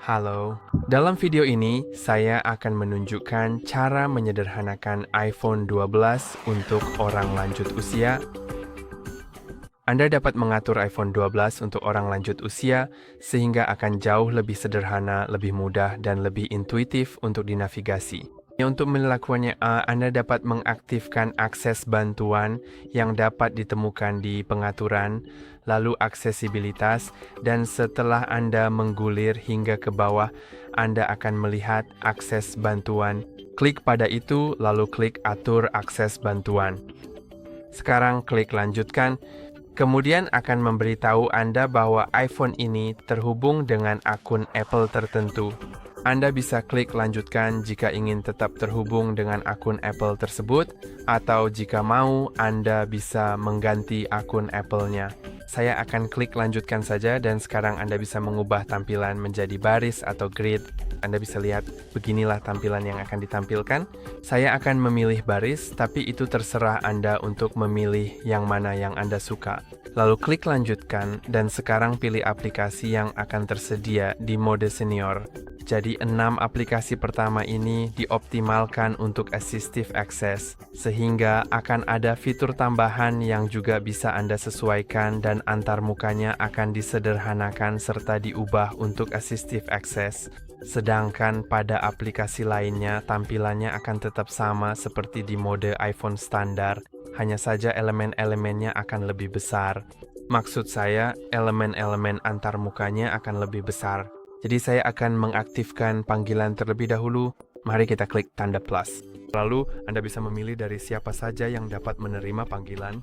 Halo, dalam video ini saya akan menunjukkan cara menyederhanakan iPhone 12 untuk orang lanjut usia. Anda dapat mengatur iPhone 12 untuk orang lanjut usia sehingga akan jauh lebih sederhana, lebih mudah, dan lebih intuitif untuk dinavigasi. Untuk melakukannya, Anda dapat mengaktifkan akses bantuan yang dapat ditemukan di pengaturan, lalu aksesibilitas, dan setelah Anda menggulir hingga ke bawah, Anda akan melihat akses bantuan. Klik pada itu, lalu klik atur akses bantuan. Sekarang klik lanjutkan. Kemudian akan memberitahu Anda bahwa iPhone ini terhubung dengan akun Apple tertentu. Anda bisa klik lanjutkan jika ingin tetap terhubung dengan akun Apple tersebut, atau jika mau, Anda bisa mengganti akun Apple-nya. Saya akan klik lanjutkan saja dan sekarang Anda bisa mengubah tampilan menjadi baris atau grid. Anda bisa lihat beginilah tampilan yang akan ditampilkan. Saya akan memilih baris, tapi itu terserah Anda untuk memilih yang mana yang Anda suka. Lalu klik lanjutkan dan sekarang pilih aplikasi yang akan tersedia di mode senior. Jadi 6 aplikasi pertama ini dioptimalkan untuk assistive access, sehingga akan ada fitur tambahan yang juga bisa Anda sesuaikan dan antarmukanya akan disederhanakan serta diubah untuk assistive access. Sedangkan pada aplikasi lainnya tampilannya akan tetap sama seperti di mode iPhone standar, hanya saja elemen-elemennya akan lebih besar. Maksud saya, elemen-elemen antarmukanya akan lebih besar. Jadi saya akan mengaktifkan panggilan terlebih dahulu. Mari kita klik tanda plus. Lalu Anda bisa memilih dari siapa saja yang dapat menerima panggilan.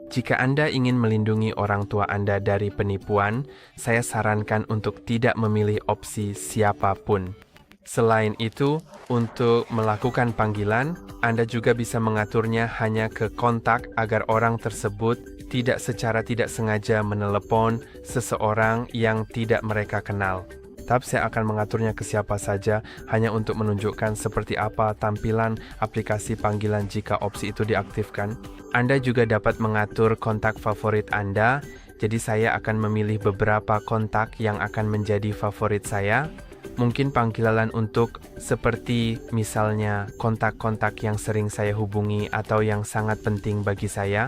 Jika Anda ingin melindungi orang tua Anda dari penipuan, saya sarankan untuk tidak memilih opsi siapapun. Selain itu, untuk melakukan panggilan, Anda juga bisa mengaturnya hanya ke kontak agar orang tersebut tidak secara tidak sengaja menelepon seseorang yang tidak mereka kenal. Tapi saya akan mengaturnya ke siapa saja hanya untuk menunjukkan seperti apa tampilan aplikasi panggilan jika opsi itu diaktifkan. Anda juga dapat mengatur kontak favorit Anda, jadi saya akan memilih beberapa kontak yang akan menjadi favorit saya. Mungkin panggilan untuk seperti misalnya kontak-kontak yang sering saya hubungi atau yang sangat penting bagi saya.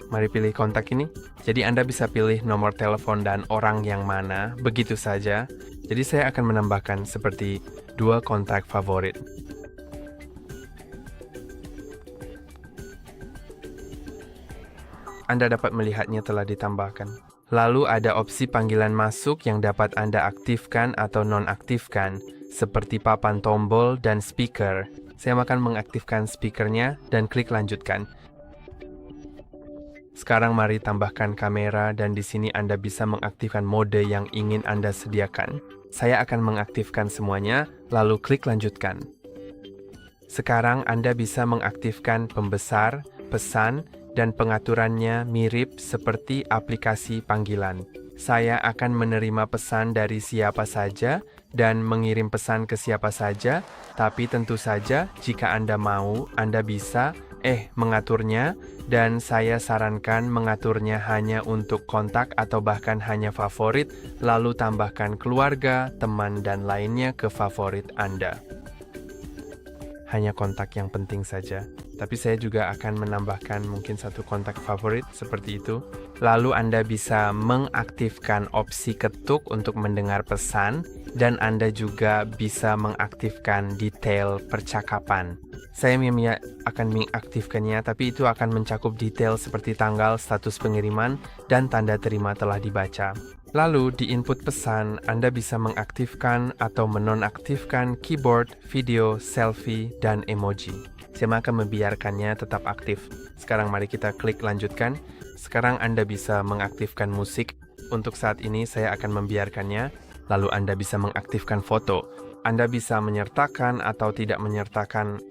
Mari pilih kontak ini. Jadi Anda bisa pilih nomor telepon dan orang yang mana, begitu saja. Jadi saya akan menambahkan seperti 2 kontak favorit. Anda dapat melihatnya telah ditambahkan. Lalu ada opsi panggilan masuk yang dapat Anda aktifkan atau nonaktifkan, seperti papan tombol dan speaker. Saya akan mengaktifkan speakernya dan klik lanjutkan. Sekarang mari tambahkan kamera dan di sini Anda bisa mengaktifkan mode yang ingin Anda sediakan. Saya akan mengaktifkan semuanya, lalu klik lanjutkan. Sekarang Anda bisa mengaktifkan pembesar, pesan, dan pengaturannya mirip seperti aplikasi panggilan. Saya akan menerima pesan dari siapa saja dan mengirim pesan ke siapa saja, tapi tentu saja jika Anda mau, Anda bisa mengaturnya, dan saya sarankan mengaturnya hanya untuk kontak atau bahkan hanya favorit, lalu tambahkan keluarga, teman, dan lainnya ke favorit Anda. Hanya kontak yang penting saja. Tapi saya juga akan menambahkan mungkin 1 kontak favorit seperti itu. Lalu Anda bisa mengaktifkan opsi ketuk untuk mendengar pesan, dan Anda juga bisa mengaktifkan detail percakapan. Saya akan mengaktifkannya, tapi itu akan mencakup detail seperti tanggal, status pengiriman, dan tanda terima telah dibaca. Lalu di input pesan, Anda bisa mengaktifkan atau menonaktifkan keyboard, video, selfie, dan emoji. Saya akan membiarkannya tetap aktif. Sekarang mari kita klik lanjutkan. Sekarang Anda bisa mengaktifkan musik. Untuk saat ini saya akan membiarkannya. Lalu Anda bisa mengaktifkan foto. Anda bisa menyertakan atau tidak menyertakan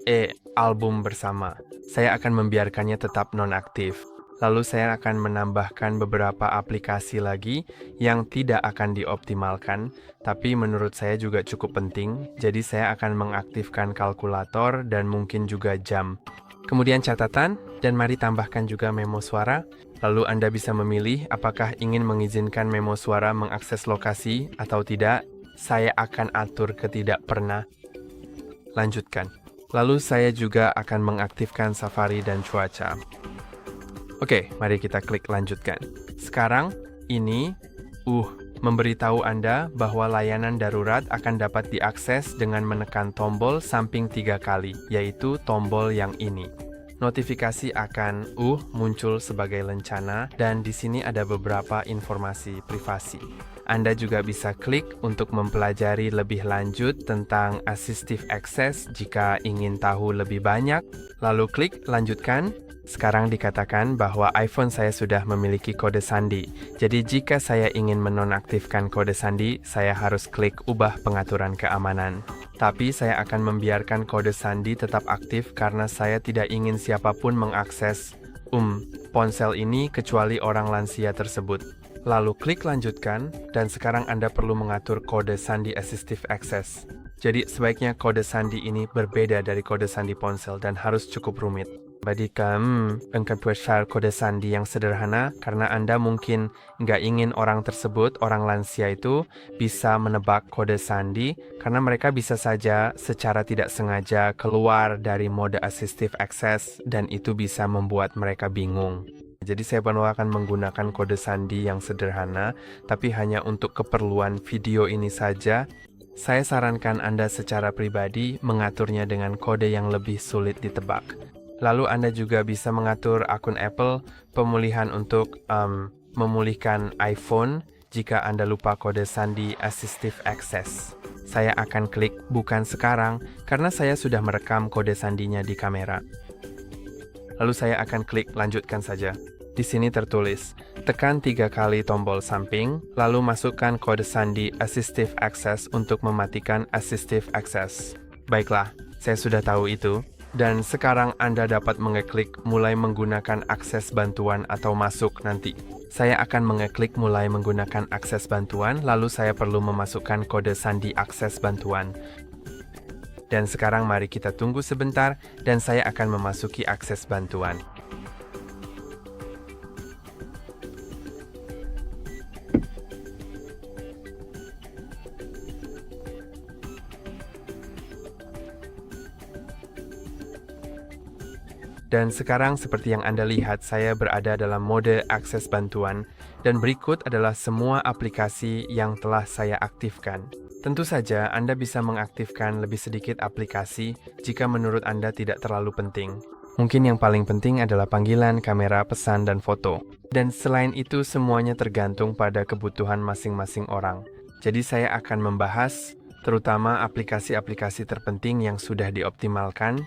album bersama. Saya akan membiarkannya tetap nonaktif. Lalu saya akan menambahkan beberapa aplikasi lagi yang tidak akan dioptimalkan, tapi menurut saya juga cukup penting. Jadi saya akan mengaktifkan kalkulator dan mungkin juga jam. Kemudian catatan, dan mari tambahkan juga memo suara. Lalu Anda bisa memilih apakah ingin mengizinkan memo suara mengakses lokasi atau tidak. Saya akan atur ke tidak pernah. Lanjutkan. Lalu saya juga akan mengaktifkan Safari dan cuaca. Oke, mari kita klik lanjutkan. Sekarang, ini memberitahu Anda bahwa layanan darurat akan dapat diakses dengan menekan tombol samping 3 kali, yaitu tombol yang ini. Notifikasi akan muncul sebagai lencana, dan di sini ada beberapa informasi privasi. Anda juga bisa klik untuk mempelajari lebih lanjut tentang Assistive Access jika ingin tahu lebih banyak, lalu klik lanjutkan. Sekarang dikatakan bahwa iPhone saya sudah memiliki kode sandi. Jadi jika saya ingin menonaktifkan kode sandi, saya harus klik ubah pengaturan keamanan. Tapi saya akan membiarkan kode sandi tetap aktif karena saya tidak ingin siapapun mengakses ponsel ini kecuali orang lansia tersebut. Lalu klik lanjutkan, dan sekarang Anda perlu mengatur kode sandi Assistive Access. Jadi sebaiknya kode sandi ini berbeda dari kode sandi ponsel dan harus cukup rumit. Jika engkau buat file kode sandi yang sederhana, karena Anda mungkin nggak ingin orang tersebut, orang lansia itu, bisa menebak kode sandi, karena mereka bisa saja secara tidak sengaja keluar dari mode Assistive Access, dan itu bisa membuat mereka bingung. Jadi saya akan menggunakan kode sandi yang sederhana, tapi hanya untuk keperluan video ini saja. Saya sarankan Anda secara pribadi mengaturnya dengan kode yang lebih sulit ditebak. Lalu Anda juga bisa mengatur akun Apple, pemulihan untuk memulihkan iPhone jika Anda lupa kode sandi Assistive Access. Saya akan klik bukan sekarang karena saya sudah merekam kode sandinya di kamera. Lalu saya akan klik lanjutkan saja. Di sini tertulis, tekan 3 kali tombol samping, lalu masukkan kode sandi Assistive Access untuk mematikan Assistive Access. Baiklah, saya sudah tahu itu. Dan sekarang Anda dapat mengeklik mulai menggunakan akses bantuan atau masuk nanti. Saya akan mengeklik mulai menggunakan akses bantuan, lalu saya perlu memasukkan kode sandi akses bantuan. Dan sekarang mari kita tunggu sebentar, dan saya akan memasuki akses bantuan. Dan sekarang seperti yang Anda lihat, saya berada dalam mode akses bantuan, dan berikut adalah semua aplikasi yang telah saya aktifkan. Tentu saja Anda bisa mengaktifkan lebih sedikit aplikasi jika menurut Anda tidak terlalu penting. Mungkin yang paling penting adalah panggilan, kamera, pesan, dan foto. Dan selain itu semuanya tergantung pada kebutuhan masing-masing orang. Jadi saya akan membahas terutama aplikasi-aplikasi terpenting yang sudah dioptimalkan.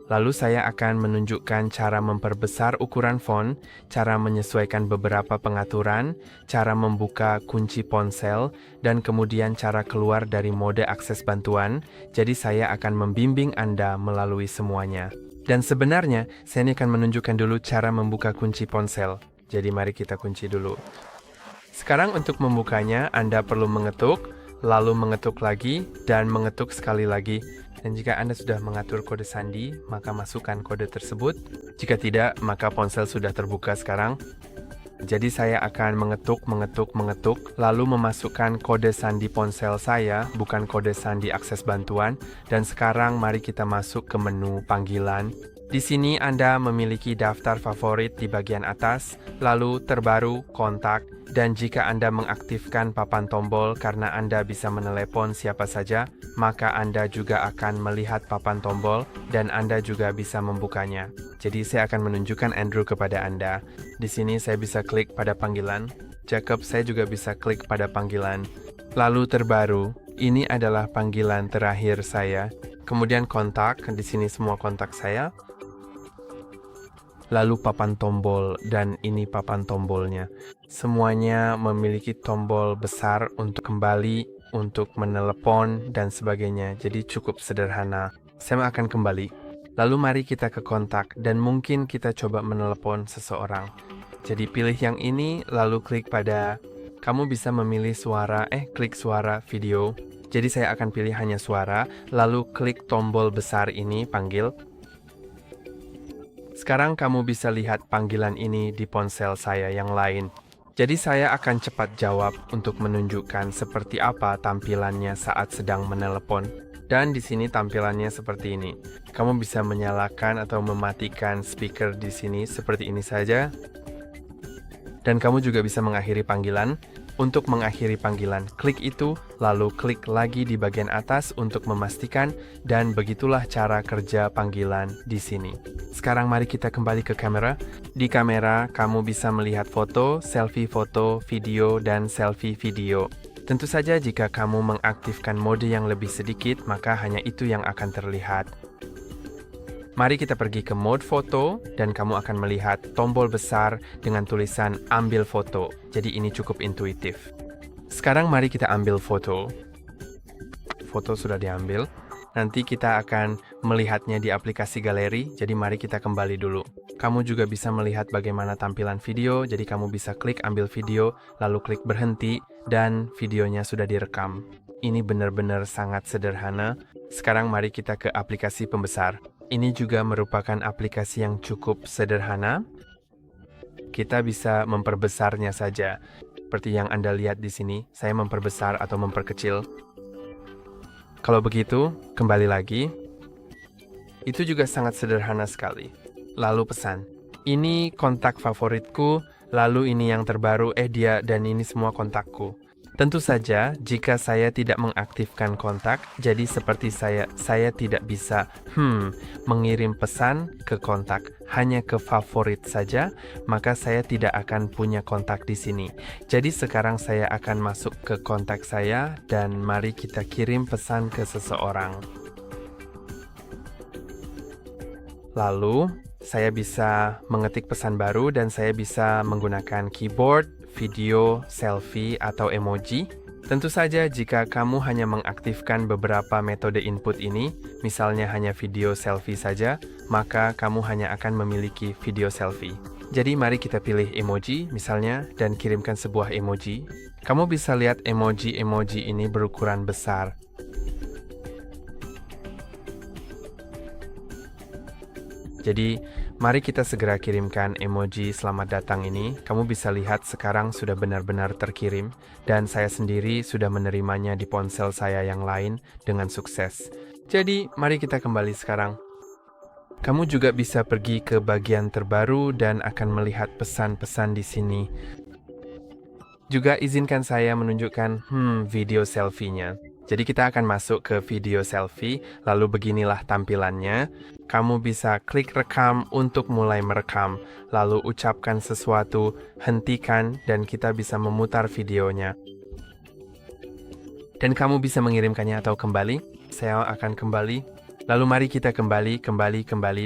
Lalu saya akan menunjukkan cara memperbesar ukuran font, cara menyesuaikan beberapa pengaturan, cara membuka kunci ponsel, dan kemudian cara keluar dari mode akses bantuan. Jadi saya akan membimbing Anda melalui semuanya. Dan sebenarnya, saya ini akan menunjukkan dulu cara membuka kunci ponsel. Jadi mari kita kunci dulu. Sekarang untuk membukanya, Anda perlu mengetuk, lalu mengetuk lagi, dan mengetuk sekali lagi. Dan jika Anda sudah mengatur kode sandi, maka masukkan kode tersebut. Jika tidak, maka ponsel sudah terbuka sekarang. Jadi saya akan mengetuk, lalu memasukkan kode sandi ponsel saya, bukan kode sandi akses bantuan. Dan sekarang mari kita masuk ke menu panggilan. Di sini Anda memiliki daftar favorit di bagian atas, lalu terbaru, kontak, dan jika Anda mengaktifkan papan tombol karena Anda bisa menelepon siapa saja, maka Anda juga akan melihat papan tombol dan Anda juga bisa membukanya. Jadi saya akan menunjukkan Andrew kepada Anda. Di sini saya bisa klik pada panggilan. Jacob, saya juga bisa klik pada panggilan. Lalu terbaru, ini adalah panggilan terakhir saya. Kemudian kontak, di sini semua kontak saya. Lalu papan tombol, dan ini papan tombolnya. Semuanya memiliki tombol besar untuk kembali, untuk menelepon, dan sebagainya. Jadi cukup sederhana. Saya akan kembali. Lalu mari kita ke kontak, dan mungkin kita coba menelepon seseorang. Jadi pilih yang ini, lalu klik pada, kamu bisa memilih suara, klik suara video. Jadi saya akan pilih hanya suara, lalu klik tombol besar ini, panggil. Sekarang kamu bisa lihat panggilan ini di ponsel saya yang lain. Jadi saya akan cepat jawab untuk menunjukkan seperti apa tampilannya saat sedang menelepon. Dan di sini tampilannya seperti ini. Kamu bisa menyalakan atau mematikan speaker di sini seperti ini saja. Dan kamu juga bisa mengakhiri panggilan. Untuk mengakhiri panggilan, klik itu, lalu klik lagi di bagian atas untuk memastikan, dan begitulah cara kerja panggilan di sini. Sekarang mari kita kembali ke kamera. Di kamera, kamu bisa melihat foto, video, dan selfie video. Tentu saja jika kamu mengaktifkan mode yang lebih sedikit, maka hanya itu yang akan terlihat. Mari kita pergi ke mode foto dan kamu akan melihat tombol besar dengan tulisan ambil foto. Jadi ini cukup intuitif. Sekarang mari kita ambil foto. Foto sudah diambil. Nanti kita akan melihatnya di aplikasi galeri. Jadi mari kita kembali dulu. Kamu juga bisa melihat bagaimana tampilan video. Jadi kamu bisa klik ambil video, lalu klik berhenti dan videonya sudah direkam. Ini benar-benar sangat sederhana. Sekarang mari kita ke aplikasi pembesar. Ini juga merupakan aplikasi yang cukup sederhana. Kita bisa memperbesarnya saja. Seperti yang Anda lihat di sini, saya memperbesar atau memperkecil. Kalau begitu, kembali lagi. Itu juga sangat sederhana sekali. Lalu pesan. Ini kontak favoritku, lalu ini yang terbaru, dia, dan ini semua kontakku. Tentu saja, jika saya tidak mengaktifkan kontak, jadi seperti saya tidak bisa mengirim pesan ke kontak, hanya ke favorit saja, maka saya tidak akan punya kontak di sini. Jadi sekarang saya akan masuk ke kontak saya, dan mari kita kirim pesan ke seseorang. Lalu, saya bisa mengetik pesan baru dan saya bisa menggunakan keyboard, video, selfie, atau emoji. Tentu saja jika kamu hanya mengaktifkan beberapa metode input ini, misalnya hanya video selfie saja, maka kamu hanya akan memiliki video selfie. Jadi mari kita pilih emoji misalnya dan kirimkan sebuah emoji. Kamu bisa lihat emoji-emoji ini berukuran besar. Jadi, mari kita segera kirimkan emoji selamat datang ini. Kamu bisa lihat sekarang sudah benar-benar terkirim, dan saya sendiri sudah menerimanya di ponsel saya yang lain dengan sukses. Jadi, mari kita kembali sekarang. Kamu juga bisa pergi ke bagian terbaru dan akan melihat pesan-pesan di sini. Juga izinkan saya menunjukkan video selfie-nya. Jadi kita akan masuk ke video selfie, lalu beginilah tampilannya. Kamu bisa klik rekam untuk mulai merekam, lalu ucapkan sesuatu, hentikan, dan kita bisa memutar videonya. Dan kamu bisa mengirimkannya atau kembali. Saya akan kembali. Lalu mari kita kembali,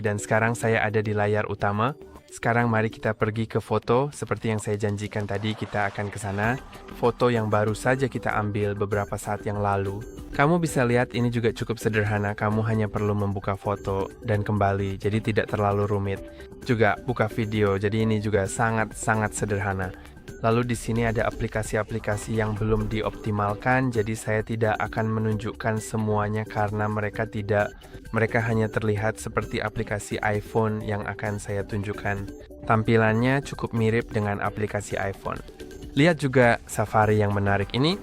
dan sekarang saya ada di layar utama. Sekarang mari kita pergi ke foto, seperti yang saya janjikan tadi kita akan ke sana. Foto yang baru saja kita ambil beberapa saat yang lalu. Kamu bisa lihat ini juga cukup sederhana, kamu hanya perlu membuka foto dan kembali, jadi tidak terlalu rumit. Juga buka video, jadi ini juga sangat-sangat sederhana. Lalu di sini ada aplikasi-aplikasi yang belum dioptimalkan, jadi saya tidak akan menunjukkan semuanya karena mereka hanya terlihat seperti aplikasi iPhone yang akan saya tunjukkan. Tampilannya cukup mirip dengan aplikasi iPhone. Lihat juga Safari yang menarik ini.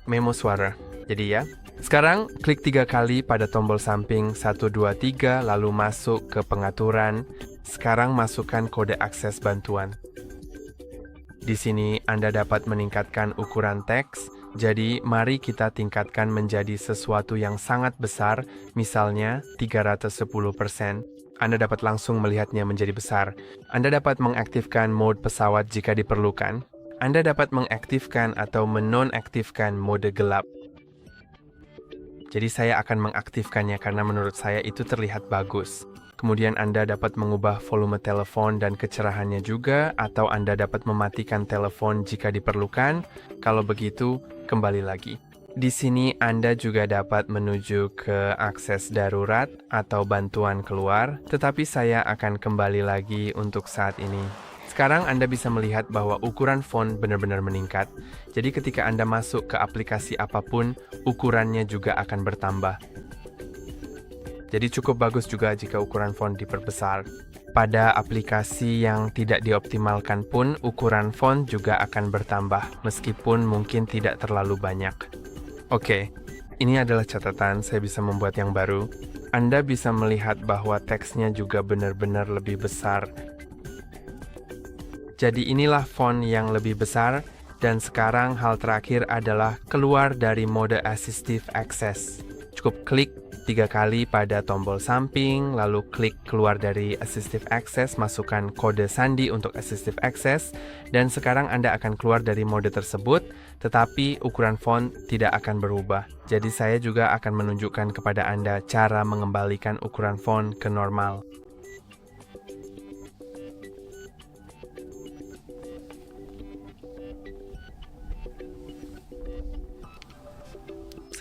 Memo suara. Jadi ya, sekarang klik 3 kali pada tombol samping 1, 2, 3, lalu masuk ke pengaturan. Sekarang masukkan kode akses bantuan. Di sini Anda dapat meningkatkan ukuran teks, jadi mari kita tingkatkan menjadi sesuatu yang sangat besar, misalnya 310%. Anda dapat langsung melihatnya menjadi besar. Anda dapat mengaktifkan mode pesawat jika diperlukan. Anda dapat mengaktifkan atau menonaktifkan mode gelap. Jadi saya akan mengaktifkannya karena menurut saya itu terlihat bagus. Kemudian Anda dapat mengubah volume telepon dan kecerahannya juga, atau Anda dapat mematikan telepon jika diperlukan. Kalau begitu, kembali lagi. Di sini Anda juga dapat menuju ke akses darurat atau bantuan keluar, tetapi saya akan kembali lagi untuk saat ini. Sekarang Anda bisa melihat bahwa ukuran font benar-benar meningkat. Jadi ketika Anda masuk ke aplikasi apapun, ukurannya juga akan bertambah. Jadi cukup bagus juga jika ukuran font diperbesar. Pada aplikasi yang tidak dioptimalkan pun, ukuran font juga akan bertambah, meskipun mungkin tidak terlalu banyak. Oke, ini adalah catatan, saya bisa membuat yang baru. Anda bisa melihat bahwa teksnya juga benar-benar lebih besar. Jadi inilah font yang lebih besar, dan sekarang hal terakhir adalah keluar dari mode Assistive Access. Cukup klik 3 kali pada tombol samping, lalu klik keluar dari Assistive Access, masukkan kode sandi untuk Assistive Access, dan sekarang Anda akan keluar dari mode tersebut, tetapi ukuran font tidak akan berubah. Jadi saya juga akan menunjukkan kepada Anda cara mengembalikan ukuran font ke normal.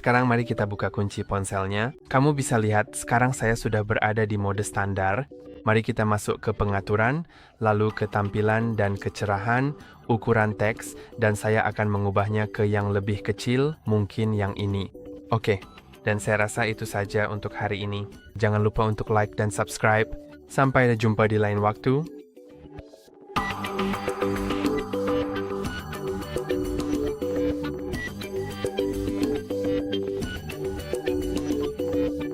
Sekarang mari kita buka kunci ponselnya. Kamu bisa lihat sekarang saya sudah berada di mode standar. Mari kita masuk ke pengaturan, lalu ke tampilan dan kecerahan, ukuran teks, dan saya akan mengubahnya ke yang lebih kecil, mungkin yang ini. Oke, dan saya rasa itu saja untuk hari ini. Jangan lupa untuk like dan subscribe. Sampai jumpa di lain waktu.